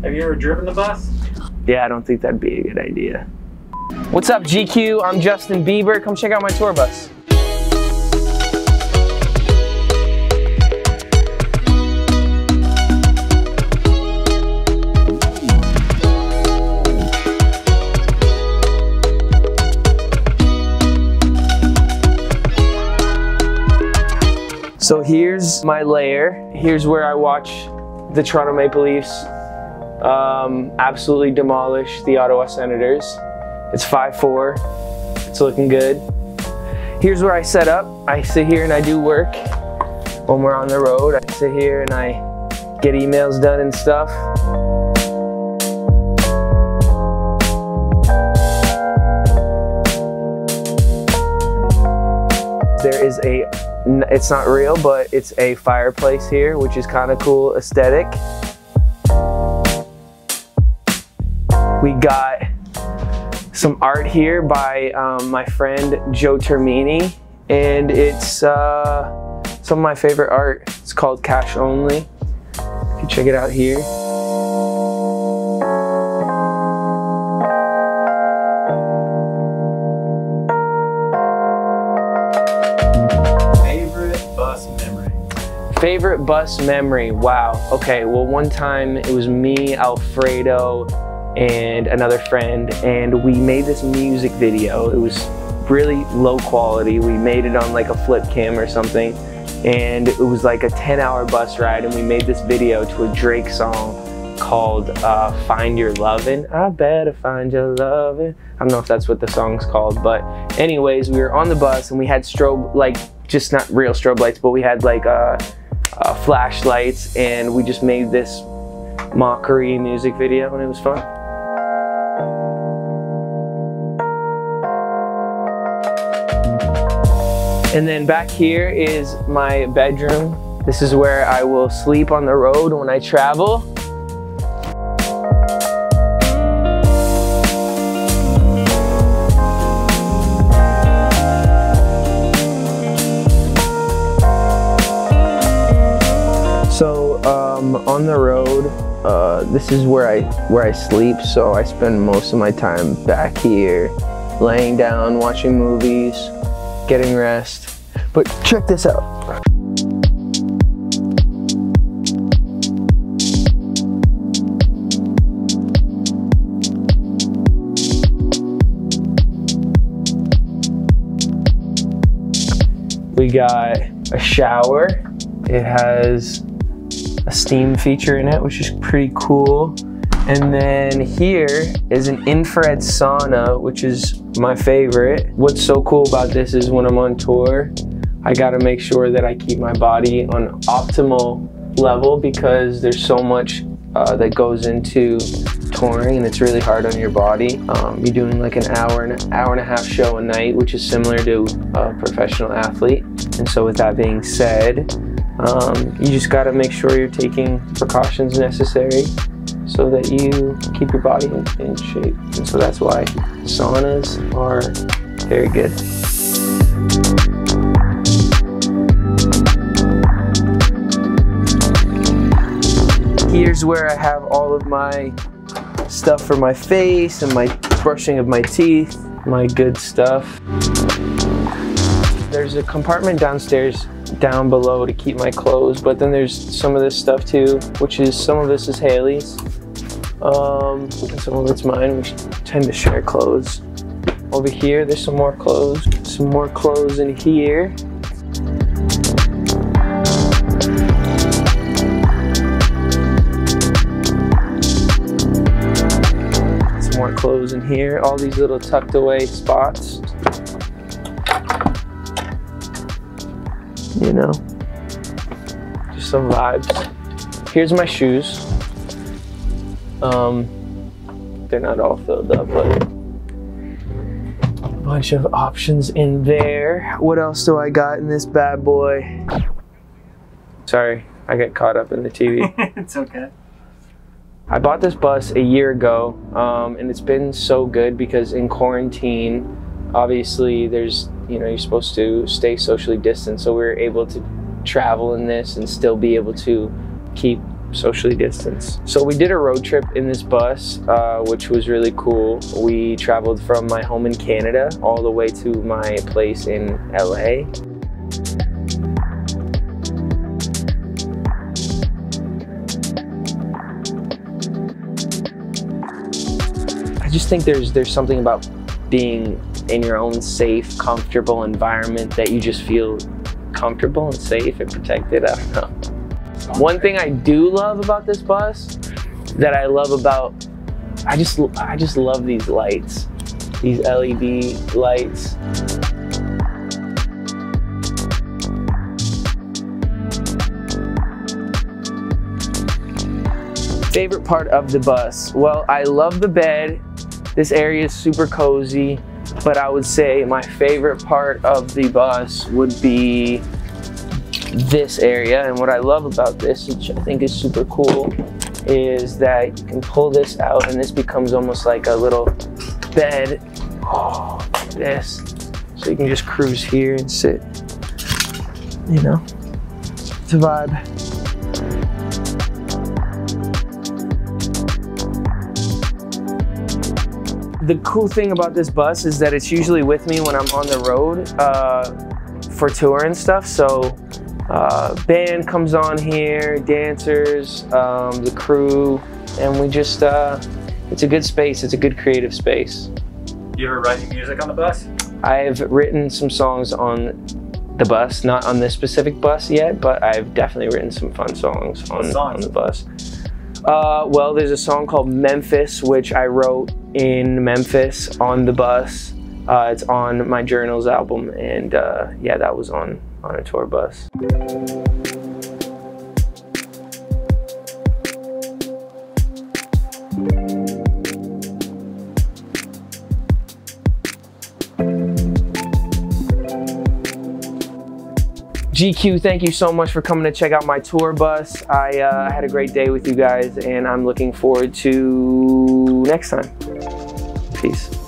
Have you ever driven the bus? Yeah, I don't think that'd be a good idea. What's up, GQ? I'm Justin Bieber. Come check out my tour bus. So here's my lair. Here's where I watch the Toronto Maple Leafs absolutely demolish the Ottawa Senators. It's 5-4. It's looking good. Here's where I set up. I sit here and I do work when we're on the road. I sit here and I get emails done and stuff. There is a, it's not real, but it's a fireplace here, which is kind of cool aesthetic. We got some art here by my friend Joe Termini, and it's some of my favorite art. It's called Cash Only. You can check it out here. Favorite bus memory, wow. Okay, well one time it was me, Alfredo, and another friend, and we made this music video. It was really low quality. We made it on like a flip cam or something, and it was like a 10-hour bus ride, and we made this video to a Drake song called Find Your Lovin'. I better find your lovin'. I don't know if that's what the song's called, but anyways, we were on the bus and we had strobe, like just not real strobe lights, but we had like flashlights, and we just made this mockery music video, and it was fun. And then back here is my bedroom. This is where I will sleep on the road when I travel. So on the road, this is where I sleep. So I spend most of my time back here, laying down, watching movies, getting rest. But check this out. We got a shower. It has a steam feature in it, which is pretty cool. And then here is an infrared sauna, which is my favorite. What's so cool about this is when I'm on tour, I gotta make sure that I keep my body on optimal level, because there's so much that goes into touring, and it's really hard on your body. You're doing like an hour and a half show a night, which is similar to a professional athlete. And so with that being said, you just gotta make sure you're taking precautions necessary so that you keep your body in shape. And so that's why saunas are very good. Here's where I have all of my stuff for my face and my brushing of my teeth, my good stuff. There's a compartment downstairs down below to keep my clothes, but then there's some of this stuff too, which is, some of this is Haley's, and some of it's mine. We tend to share clothes. Over here, there's some more clothes in here. Some more clothes in here, all these little tucked away spots. You know, just some vibes. Here's my shoes. They're not all filled up, but a bunch of options in there. What else do I got in this bad boy? Sorry, I get caught up in the TV. It's okay. I bought this bus a year ago, and it's been so good because in quarantine, obviously there's, you know, you're supposed to stay socially distant, so we were able to travel in this and still be able to keep socially distance. So we did a road trip in this bus, which was really cool. We traveled from my home in Canada all the way to my place in LA. I just think there's something about being in your own safe, comfortable environment that you just feel comfortable and safe and protected. I don't know. One thing I do love about this bus, that I love about, I just love these lights, these LED lights. Favorite part of the bus? Well, I love the bed. This area is super cozy, but I would say my favorite part of the bus would be this area. And what I love about this, which I think is super cool, is that you can pull this out and this becomes almost like a little bed. Oh, like this. So you can just cruise here and sit, you know, it's a vibe. The cool thing about this bus is that it's usually with me when I'm on the road for tour and stuff. So band comes on here, dancers, the crew, and we just, it's a good space. It's a good creative space. You ever writing music on the bus? I've written some songs on the bus, not on this specific bus yet, but I've definitely written some fun songs on the bus. Well, there's a song called Memphis, which I wrote in Memphis on the bus. It's on my Journals album, and yeah, that was on a tour bus. GQ, thank you so much for coming to check out my tour bus. I had a great day with you guys, and I'm looking forward to next time. Peace.